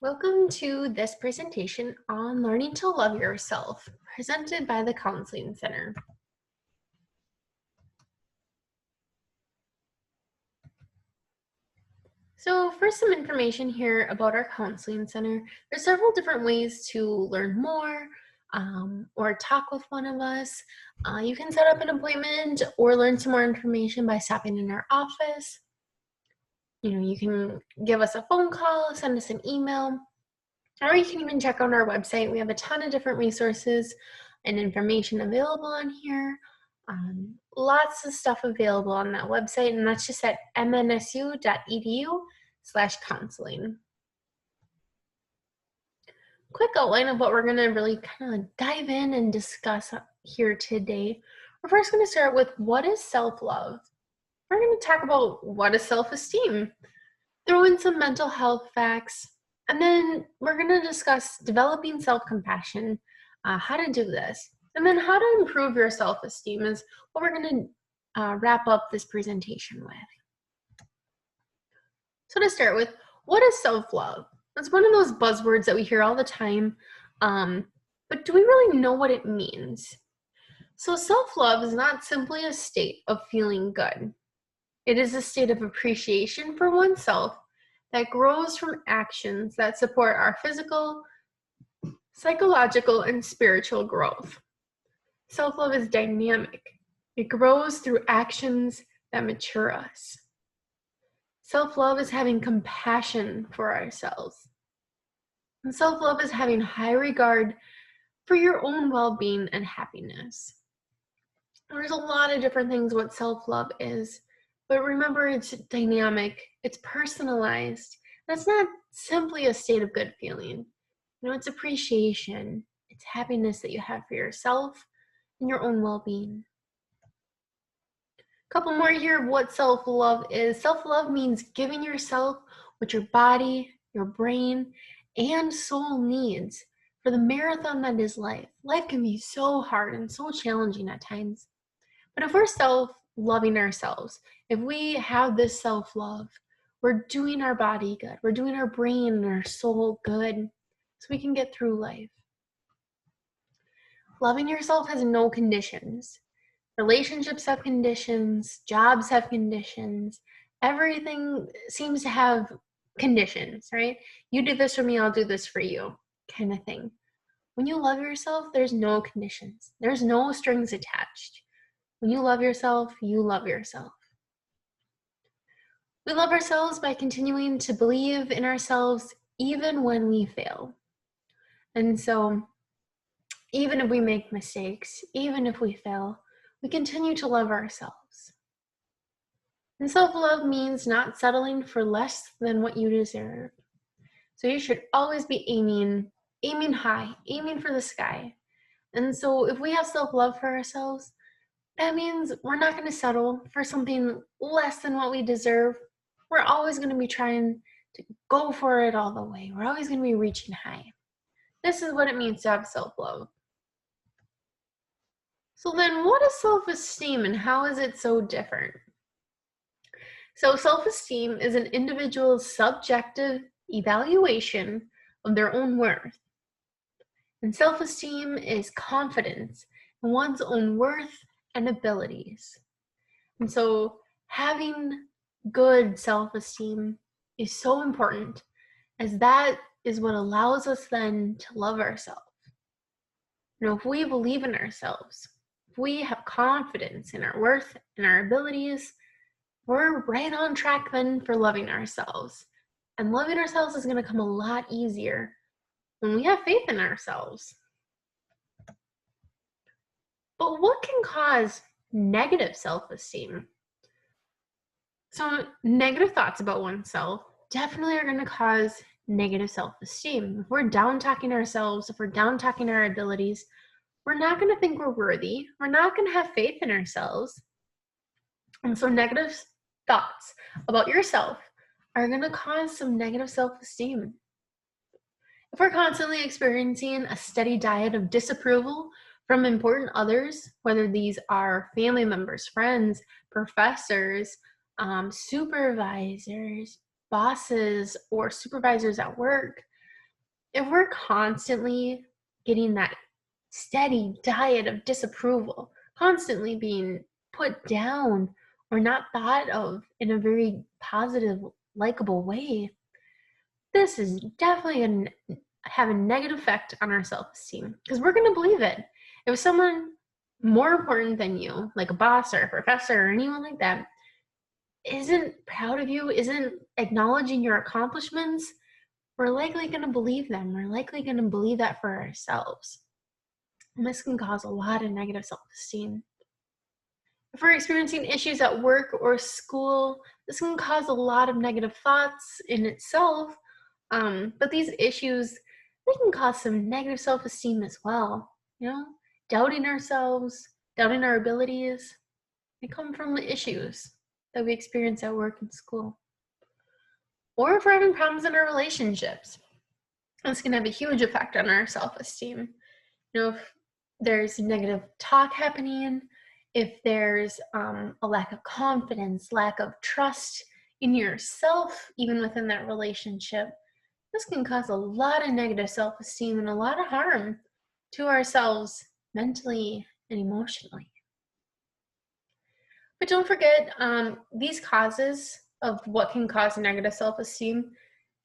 Welcome to this presentation on learning to love yourself, presented by the Counseling Center. So for some information here about our Counseling Center, there's several different ways to learn more or talk with one of us. You can set up an appointment or learn some more information by stopping in our office. You can give us a phone call, send us an email, or you can even check out our website. We have a ton of different resources and information available on here. Lots of stuff available on that website, and that's just at mnsu.edu/counseling. Quick outline of what we're going to really kind of dive in and discuss here today. We're first going to start with what is self-love. We're going to talk about what is self-esteem, throw in some mental health facts, and then we're going to discuss developing self-compassion, how to do this, and then how to improve your self-esteem is what we're going to wrap up this presentation with. So to start with, what is self-love? It's one of those buzzwords that we hear all the time, but do we really know what it means? So self-love is not simply a state of feeling good. It is a state of appreciation for oneself that grows from actions that support our physical, psychological, and spiritual growth. Self-love is dynamic. It grows through actions that mature us. Self-love is having compassion for ourselves. And self-love is having high regard for your own well-being and happiness. There's a lot of different things what self-love is, but remember, it's dynamic, it's personalized. That's not simply a state of good feeling. It's appreciation, it's happiness that you have for yourself and your own well-being. A couple more here of what self-love is. Self-love means giving yourself what your body, your brain, and soul needs for the marathon that is life. Life can be so hard and so challenging at times. But if we're self-loving ourselves, if we have this self-love, we're doing our body good. We're doing our brain and our soul good so we can get through life. Loving yourself has no conditions. Relationships have conditions. Jobs have conditions. Everything seems to have conditions, right? You do this for me, I'll do this for you, kind of thing. When you love yourself, there's no conditions. There's no strings attached. When you love yourself, you love yourself. We love ourselves by continuing to believe in ourselves even when we fail. And so, even if we make mistakes, even if we fail, we continue to love ourselves. And self-love means not settling for less than what you deserve. So you should always be aiming high, aiming for the sky. And so if we have self-love for ourselves, that means we're not going to settle for something less than what we deserve. We're always going to be trying to go for it all the way. We're always going to be reaching high. This is what it means to have self-love. So then what is self-esteem and how is it so different? So self-esteem is an individual's subjective evaluation of their own worth. And self-esteem is confidence in one's own worth and abilities. And so having good self-esteem is so important, as that is what allows us then to love ourselves. If we believe in ourselves, if we have confidence in our worth and our abilities, we're right on track then for loving ourselves. And loving ourselves is going to come a lot easier when we have faith in ourselves. But what can cause negative self-esteem? So negative thoughts about oneself definitely are going to cause negative self-esteem. If we're down-talking ourselves, if we're down-talking our abilities, we're not going to think we're worthy. We're not going to have faith in ourselves. And so negative thoughts about yourself are going to cause some negative self-esteem. If we're constantly experiencing a steady diet of disapproval from important others, whether these are family members, friends, professors, supervisors, bosses, or supervisors at work, If we're constantly getting that steady diet of disapproval, constantly being put down or not thought of in a very positive, likable way, this is definitely going to have a negative effect on our self-esteem because we're going to believe it. If someone more important than you, like a boss or a professor or anyone like that, isn't proud of you, isn't acknowledging your accomplishments, we're likely going to believe them. We're likely going to believe that for ourselves. And this can cause a lot of negative self-esteem. If we're experiencing issues at work or school, this can cause a lot of negative thoughts in itself. But these issues, they can cause some negative self-esteem as well. Doubting ourselves, doubting our abilities, they come from the issues that we experience at work and school. Or if we're having problems in our relationships, this can have a huge effect on our self-esteem. If there's negative talk happening, if there's a lack of confidence, lack of trust in yourself, even within that relationship, this can cause a lot of negative self-esteem and a lot of harm to ourselves mentally and emotionally. But don't forget, these causes of what can cause negative self-esteem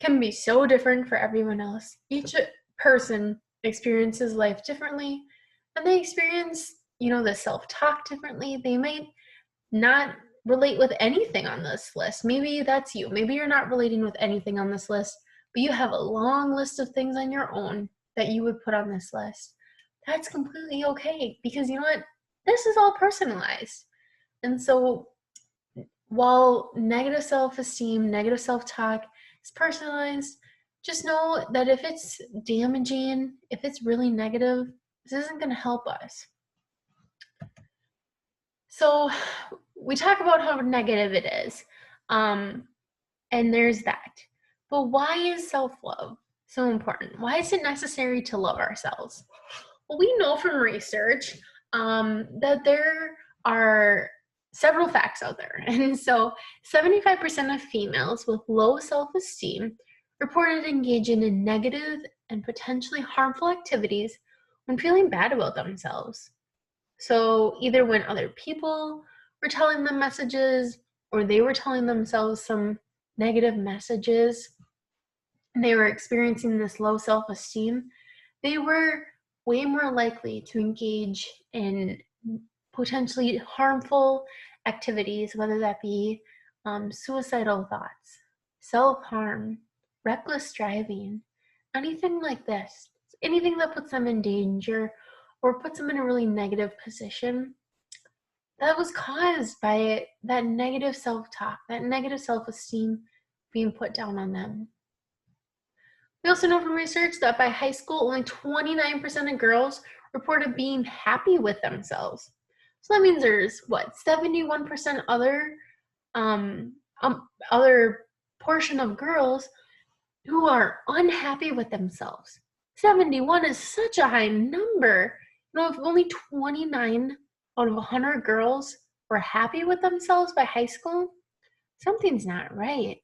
can be so different for everyone else. Each person experiences life differently, and they experience, the self-talk differently. They might not relate with anything on this list. Maybe that's you. Maybe you're not relating with anything on this list, but you have a long list of things on your own that you would put on this list. That's completely okay, because you know what? This is all personalized. And so while negative self-esteem, negative self-talk is personalized, just know that if it's damaging, if it's really negative, this isn't going to help us. So we talk about how negative it is, and there's that. But why is self-love so important? Why is it necessary to love ourselves? Well, we know from research that there are several facts out there. And so 75% of females with low self-esteem reported engaging in negative and potentially harmful activities when feeling bad about themselves. So either when other people were telling them messages or they were telling themselves some negative messages and they were experiencing this low self-esteem, they were way more likely to engage in potentially harmful activities, whether that be suicidal thoughts, self-harm, reckless driving, anything like this, anything that puts them in danger or puts them in a really negative position, that was caused by that negative self-talk, that negative self-esteem being put down on them. We also know from research that by high school, only 29% of girls reported being happy with themselves. So that means there's 71% other portion of girls who are unhappy with themselves. 71 is such a high number. If only 29 out of 100 girls were happy with themselves by high school, something's not right.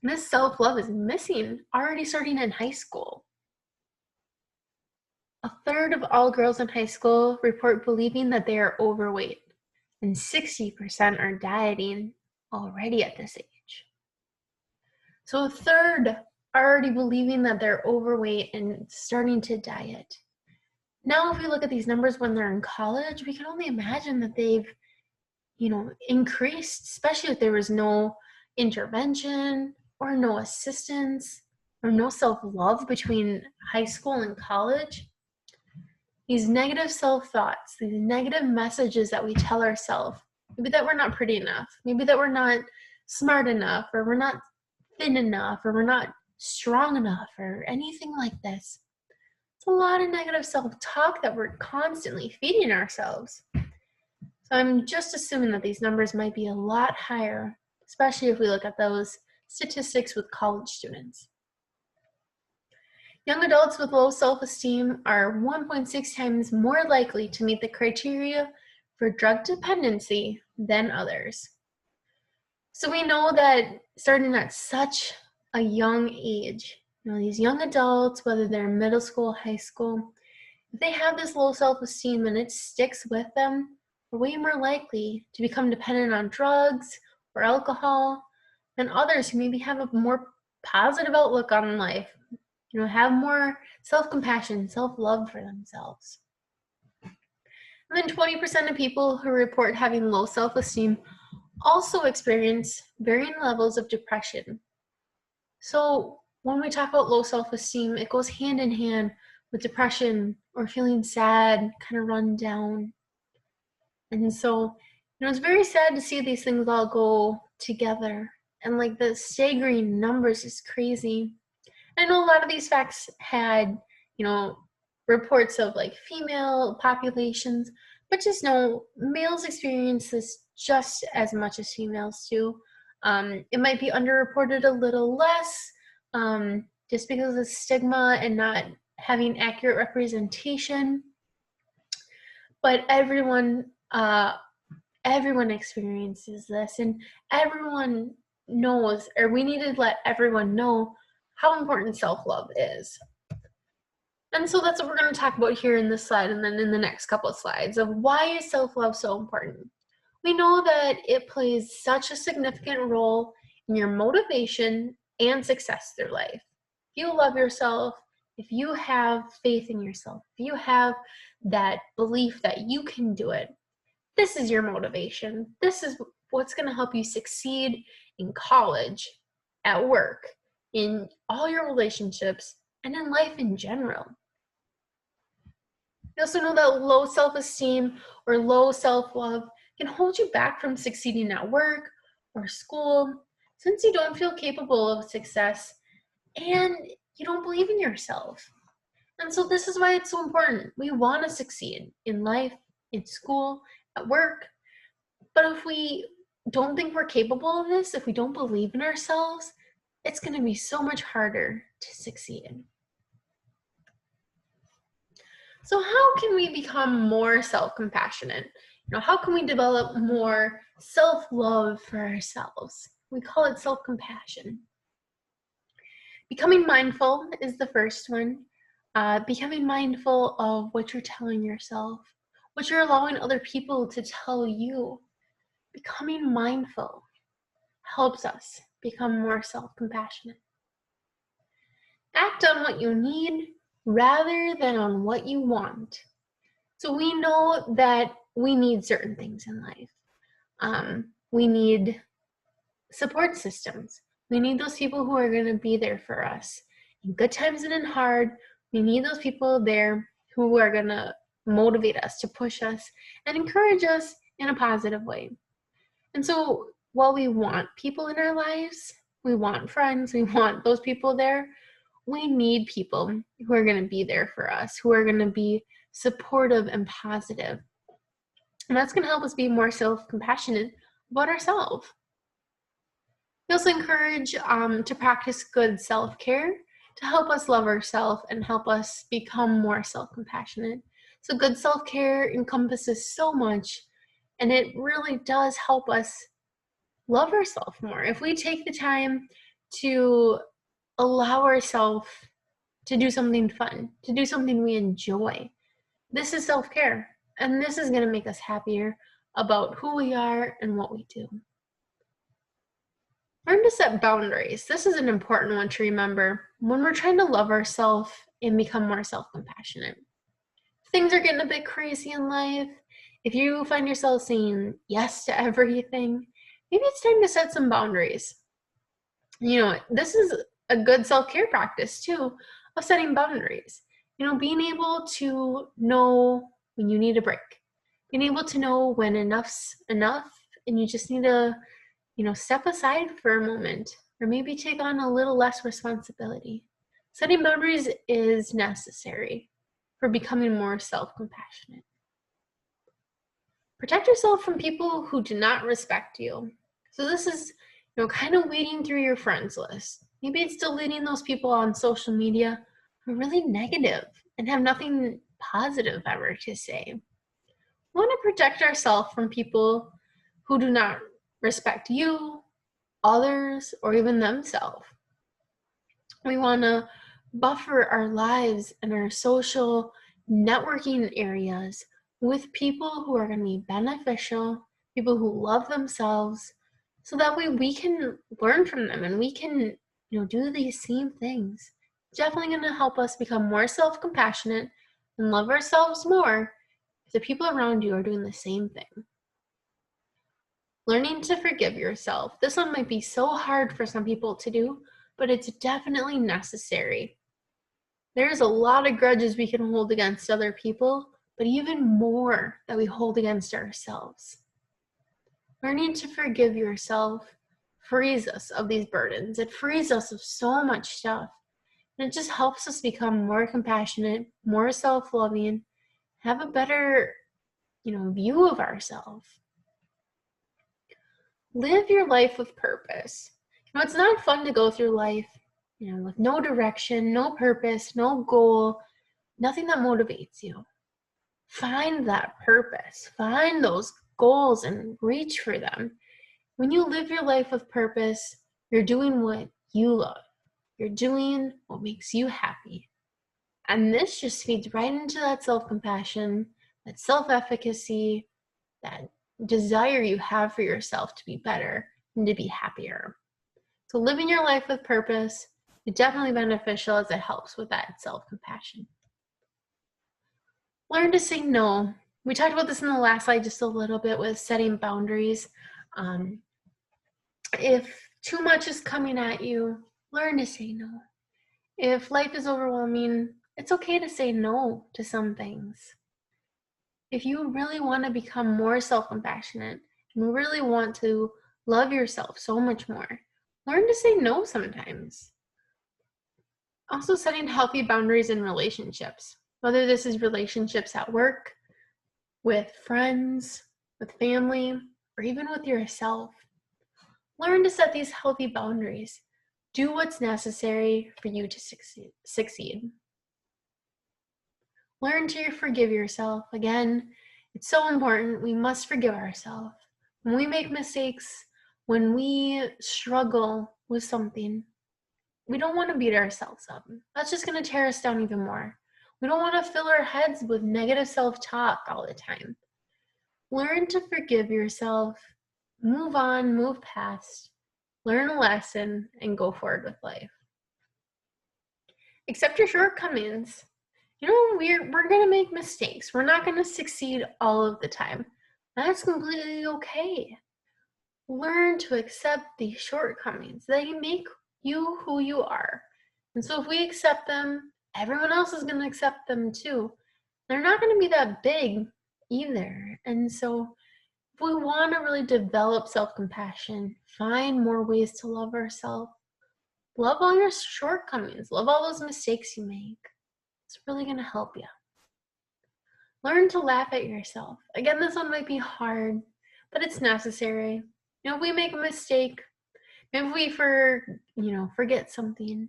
This self-love is missing already starting in high school. A third of all girls in high school report believing that they are overweight, and 60% are dieting already at this age. So a third are already believing that they're overweight and starting to diet. Now, if we look at these numbers when they're in college, we can only imagine that they've, increased, especially if there was no intervention or no assistance or no self-love between high school and college. These negative self-thoughts, these negative messages that we tell ourselves, maybe that we're not pretty enough, maybe that we're not smart enough, or we're not thin enough, or we're not strong enough, or anything like this. It's a lot of negative self-talk that we're constantly feeding ourselves. So I'm just assuming that these numbers might be a lot higher, especially if we look at those statistics with college students. Young adults with low self-esteem are 1.6 times more likely to meet the criteria for drug dependency than others. So we know that starting at such a young age, These young adults, whether they're in middle school, high school, if they have this low self-esteem and it sticks with them, they're way more likely to become dependent on drugs or alcohol than others who maybe have a more positive outlook on life, have more self-compassion, self-love for themselves. And then 20% of people who report having low self-esteem also experience varying levels of depression. So when we talk about low self-esteem, it goes hand in hand with depression or feeling sad, kind of run down. And so, it's very sad to see these things all go together. And like the staggering numbers is crazy. I know a lot of these facts had, reports of like female populations, but just know males experience this just as much as females do. It might be underreported a little less, just because of the stigma and not having accurate representation. But everyone experiences this, and everyone knows, or we need to let everyone know how important self-love is. And so that's what we're going to talk about here in this slide, and then in the next couple of slides, of why is self-love so important. We know that it plays such a significant role in your motivation and success through life. If you love yourself, if you have faith in yourself, if you have that belief that you can do it, this is your motivation. This is what's going to help you succeed in college, at work, in all your relationships, and in life in general. You also know that low self-esteem or low self-love can hold you back from succeeding at work or school, since you don't feel capable of success and you don't believe in yourself. And so this is why it's so important. We want to succeed in life, in school, at work. But if we don't think we're capable of this, if we don't believe in ourselves, it's going to be so much harder to succeed. So how can we become more self-compassionate? How can we develop more self-love for ourselves? We call it self-compassion. Becoming mindful is the first one. Becoming mindful of what you're telling yourself, what you're allowing other people to tell you. Becoming mindful helps us become more self-compassionate. Act on what you need rather than on what you want. So we know that we need certain things in life. We need support systems. We need those people who are going to be there for us in good times and in hard. We need those people there who are going to motivate us, to push us, and encourage us in a positive way. And so while we want people in our lives, we want friends, we want those people there, we need people who are going to be there for us, who are going to be supportive and positive. And that's going to help us be more self-compassionate about ourselves. We also encourage to practice good self-care to help us love ourselves and help us become more self-compassionate. So good self-care encompasses so much, and it really does help us love ourselves more. If we take the time to allow ourselves to do something fun, to do something we enjoy, this is self-care, and this is going to make us happier about who we are and what we do. Learn to set boundaries. This is an important one to remember when we're trying to love ourselves and become more self-compassionate. Things are getting a bit crazy in life. If you find yourself saying yes to everything, maybe it's time to set some boundaries. This is a good self-care practice too, of setting boundaries. Being able to know when you need a break, being able to know when enough's enough and you just need to, step aside for a moment, or maybe take on a little less responsibility. Setting boundaries is necessary for becoming more self-compassionate. Protect yourself from people who do not respect you. So this is, kind of weeding through your friends list. Maybe it's deleting those people on social media who are really negative and have nothing positive ever to say. We want to protect ourselves from people who do not respect you, others, or even themselves. We want to buffer our lives and our social networking areas with people who are going to be beneficial, people who love themselves, so that way we can learn from them and we can, do these same things. Definitely going to help us become more self-compassionate and love ourselves more if the people around you are doing the same thing. Learning to forgive yourself. This one might be so hard for some people to do, but it's definitely necessary. There's a lot of grudges we can hold against other people, but even more that we hold against ourselves. Learning to forgive yourself frees us of these burdens. It frees us of so much stuff. And it just helps us become more compassionate, more self-loving, have a better, view of ourselves. Live your life with purpose. It's not fun to go through life, with no direction, no purpose, no goal, nothing that motivates you. Find that purpose. Find those goals and reach for them. When you live your life with purpose, you're doing what you love. You're doing what makes you happy. And this just feeds right into that self-compassion, that self-efficacy, that desire you have for yourself to be better and to be happier. So living your life with purpose is definitely beneficial as it helps with that self-compassion. Learn to say no. We talked about this in the last slide just a little bit with setting boundaries. If too much is coming at you, learn to say no. If life is overwhelming, it's okay to say no to some things. If you really want to become more self-compassionate and really want to love yourself so much more, learn to say no sometimes. Also, setting healthy boundaries in relationships, whether this is relationships at work, with friends, with family, or even with yourself. Learn to set these healthy boundaries. Do what's necessary for you to succeed. Learn to forgive yourself. Again, it's so important. We must forgive ourselves. When we make mistakes, when we struggle with something, we don't want to beat ourselves up. That's just going to tear us down even more. We don't want to fill our heads with negative self-talk all the time. Learn to forgive yourself, move on, move past, learn a lesson, and go forward with life. Accept your shortcomings. We're going to make mistakes. We're not going to succeed all of the time. That's completely okay. Learn to accept these shortcomings. They make you who you are. And so if we accept them, everyone else is going to accept them too. They're not going to be that big either. And so if we want to really develop self-compassion, find more ways to love ourselves, love all your shortcomings, love all those mistakes you make. It's really going to help you. Learn to laugh at yourself. Again, this one might be hard, but it's necessary. If we make a mistake, maybe we forget something,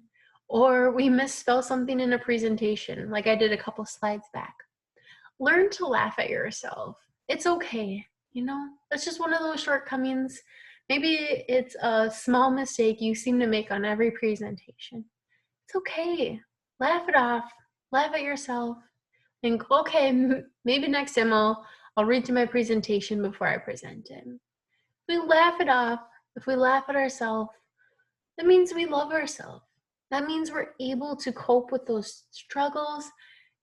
or we misspell something in a presentation, like I did a couple slides back. Learn to laugh at yourself. It's okay. That's just one of those shortcomings. Maybe it's a small mistake you seem to make on every presentation. It's okay. Laugh it off. Laugh at yourself. Think, okay, maybe next time I'll read through my presentation before I present it. If we laugh it off, if we laugh at ourselves, that means we love ourselves. That means we're able to cope with those struggles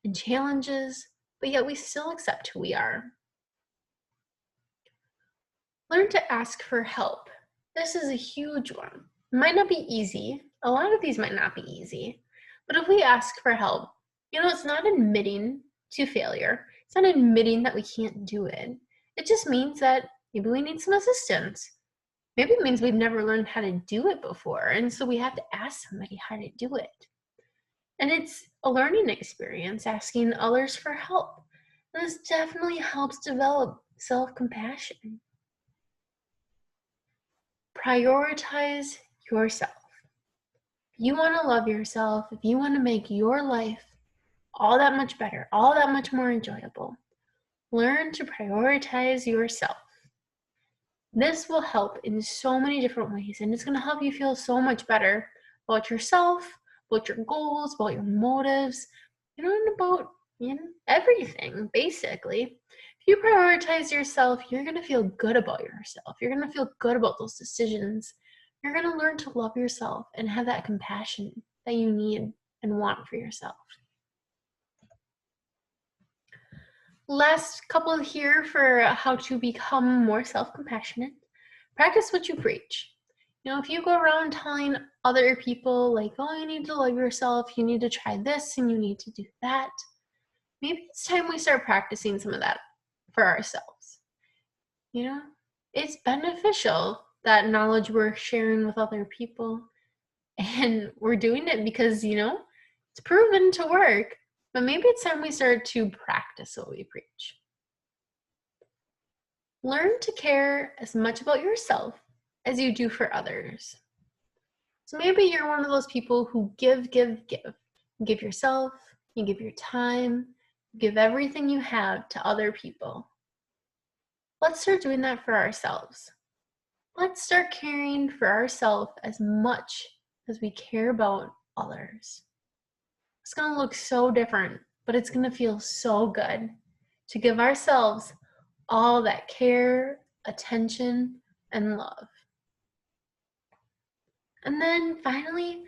and challenges, but yet we still accept who we are. Learn to ask for help. This is a huge one. It might not be easy. A lot of these might not be easy. But if we ask for help, it's not admitting to failure. It's not admitting that we can't do it. It just means that maybe we need some assistance. Maybe it means we've never learned how to do it before, and so we have to ask somebody how to do it. And it's a learning experience, asking others for help. And this definitely helps develop self-compassion. Prioritize yourself. If you want to love yourself, if you want to make your life all that much better, all that much more enjoyable, learn to prioritize yourself. This will help in so many different ways, and it's going to help you feel so much better about yourself, about your goals, about your motives, and about everything, basically. If you prioritize yourself, you're going to feel good about yourself. You're going to feel good about those decisions. You're going to learn to love yourself and have that compassion that you need and want for yourself. Last couple here for how to become more self-compassionate. Practice what you preach. If you go around telling other people like, oh, you need to love yourself, you need to try this, and you need to do that, maybe it's time we start practicing some of that for ourselves. It's beneficial, that knowledge we're sharing with other people, and we're doing it because, it's proven to work, but maybe it's time we start to practice what we preach. Learn to care as much about yourself as you do for others. So maybe you're one of those people who give. You give yourself, you give your time, you give everything you have to other people. Let's start doing that for ourselves. Let's start caring for ourselves as much as we care about others. It's going to look so different, but it's going to feel so good to give ourselves all that care, attention, and love. And then finally,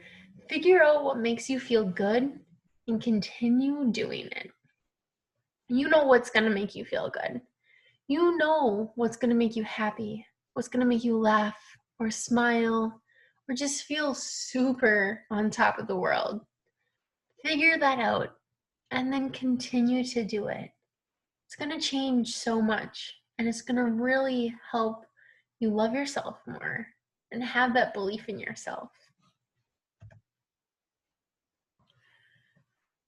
figure out what makes you feel good and continue doing it. You know what's going to make you feel good. You know what's going to make you happy, what's going to make you laugh or smile or just feel super on top of the world. Figure that out and then continue to do it. It's going to change so much, and it's going to really help you love yourself more and have that belief in yourself.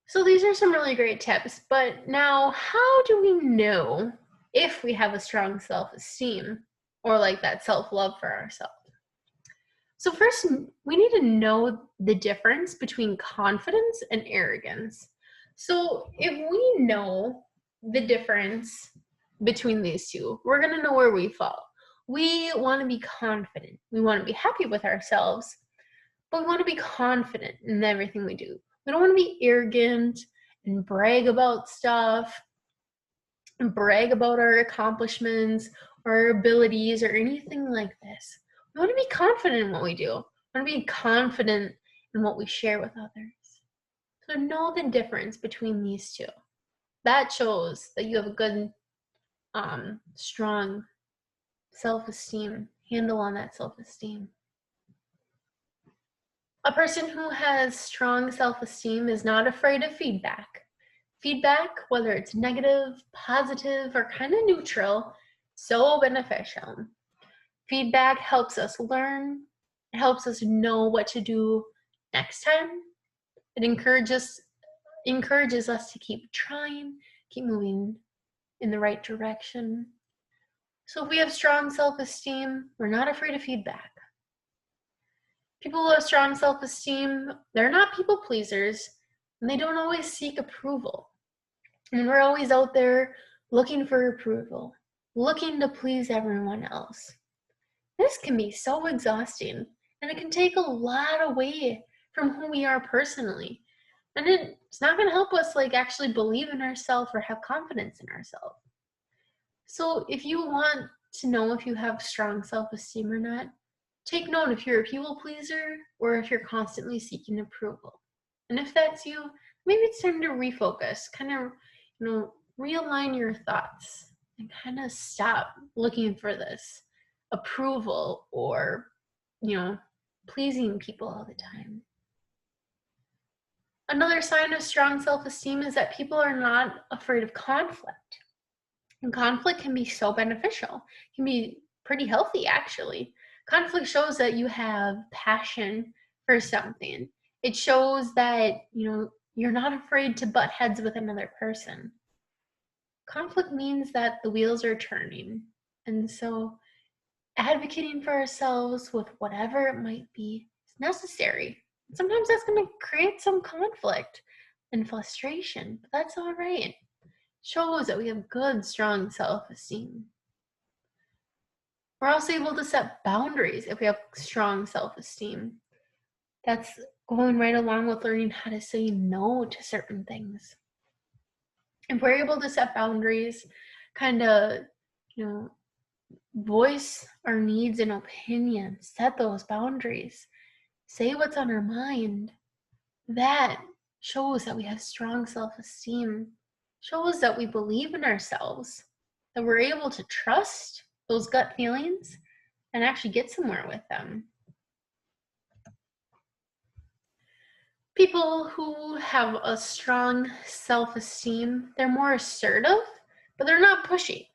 So these are some really great tips, but now how do we know if we have a strong self-esteem or like that self-love for ourselves? So first, we need to know the difference between confidence and arrogance. So if we know the difference between these two, we're going to know where we fall. We want to be confident. We want to be happy with ourselves, but we want to be confident in everything we do. We don't want to be arrogant and brag about stuff and brag about our accomplishments or our abilities or anything like this. We want to be confident in what we do. We want to be confident in what we share with others. So know the difference between these two. That shows that you have a good, strong self-esteem, handle on that self-esteem. A person who has strong self-esteem is not afraid of feedback. Feedback, whether it's negative, positive, or kind of neutral, so beneficial. Feedback helps us learn. It helps us know what to do next time. It encourages us to keep trying, keep moving in the right direction. So if we have strong self-esteem, we're not afraid of feedback. People who have strong self-esteem, they're not people pleasers, and they don't always seek approval. And we're always out there looking for approval, looking to please everyone else. This can be so exhausting, and it can take a lot away from who we are personally. And it's not going to help us actually believe in ourselves or have confidence in ourselves. So if you want to know if you have strong self-esteem or not, take note if you're a people pleaser or if you're constantly seeking approval. And if that's you, maybe it's time to refocus, kind of, realign your thoughts and kind of stop looking for this approval or, pleasing people all the time. Another sign of strong self-esteem is that people are not afraid of conflict. And conflict can be so beneficial. It can be pretty healthy, actually. Conflict shows that you have passion for something. It shows that, you're not afraid to butt heads with another person. Conflict means that the wheels are turning. And so advocating for ourselves with whatever it might be is necessary. Sometimes that's going to create some conflict and frustration, but that's all right. It shows that we have good, strong self-esteem. We're also able to set boundaries if we have strong self-esteem. That's going right along with learning how to say no to certain things. If we're able to set boundaries, kind of, you know, voice our needs and opinions, set those boundaries, say what's on our mind, that shows that we have strong self-esteem, shows that we believe in ourselves, that we're able to trust those gut feelings and actually get somewhere with them. People who have a strong self-esteem, they're more assertive, but they're not pushy.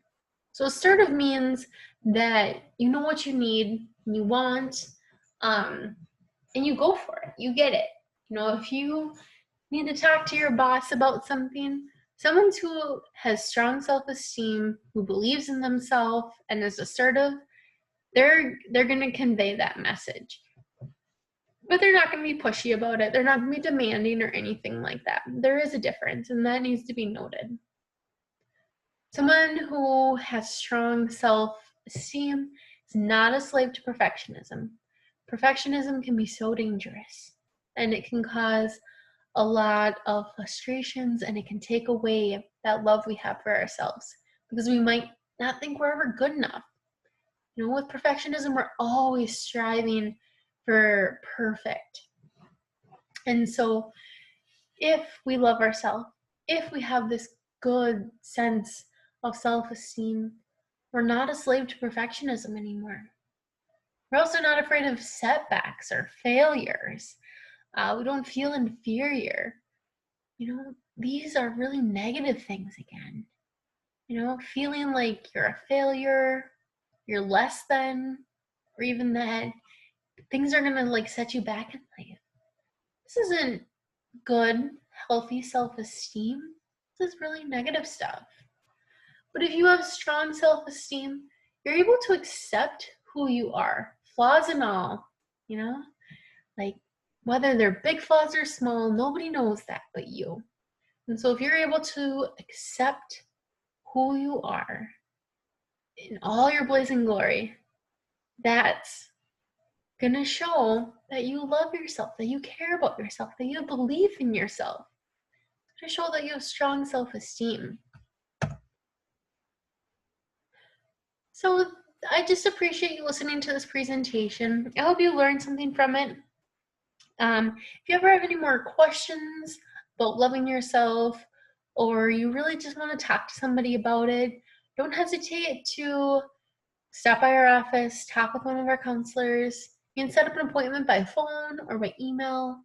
So assertive means that you know what you need, you want, and you go for it. You get it. If you need to talk to your boss about something, someone who has strong self-esteem, who believes in themselves and is assertive, they're going to convey that message. But they're not going to be pushy about it. They're not going to be demanding or anything like that. There is a difference, and that needs to be noted. Someone who has strong self-esteem is not a slave to perfectionism. Perfectionism can be so dangerous, and it can cause a lot of frustrations, and it can take away that love we have for ourselves because we might not think we're ever good enough. With perfectionism, we're always striving for perfect. And so if we love ourselves, if we have this good sense of self-esteem, we're not a slave to perfectionism anymore. We're also not afraid of setbacks or failures. We don't feel inferior. These are really negative things again. Feeling like you're a failure, you're less than, or even that things are gonna set you back in life. This isn't good, healthy self-esteem. This is really negative stuff. But if you have strong self-esteem, you're able to accept who you are, flaws and all, whether they're big flaws or small, nobody knows that but you. And so if you're able to accept who you are in all your blazing glory, that's going to show that you love yourself, that you care about yourself, that you believe in yourself. It's going to show that you have strong self-esteem. So I just appreciate you listening to this presentation. I hope you learned something from it. If you ever have any more questions about loving yourself, or you really just want to talk to somebody about it, don't hesitate to stop by our office, talk with one of our counselors. You can set up an appointment by phone or by email.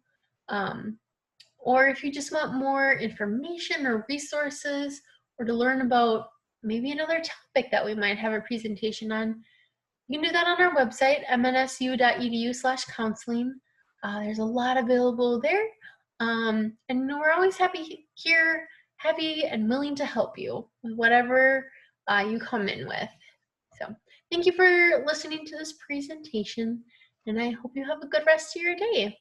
Or if you just want more information or resources, or to learn about maybe another topic that we might have a presentation on, you can do that on our website, mnsu.edu/counseling. There's a lot available there. And we're always happy and willing to help you with whatever you come in with. So thank you for listening to this presentation, and I hope you have a good rest of your day.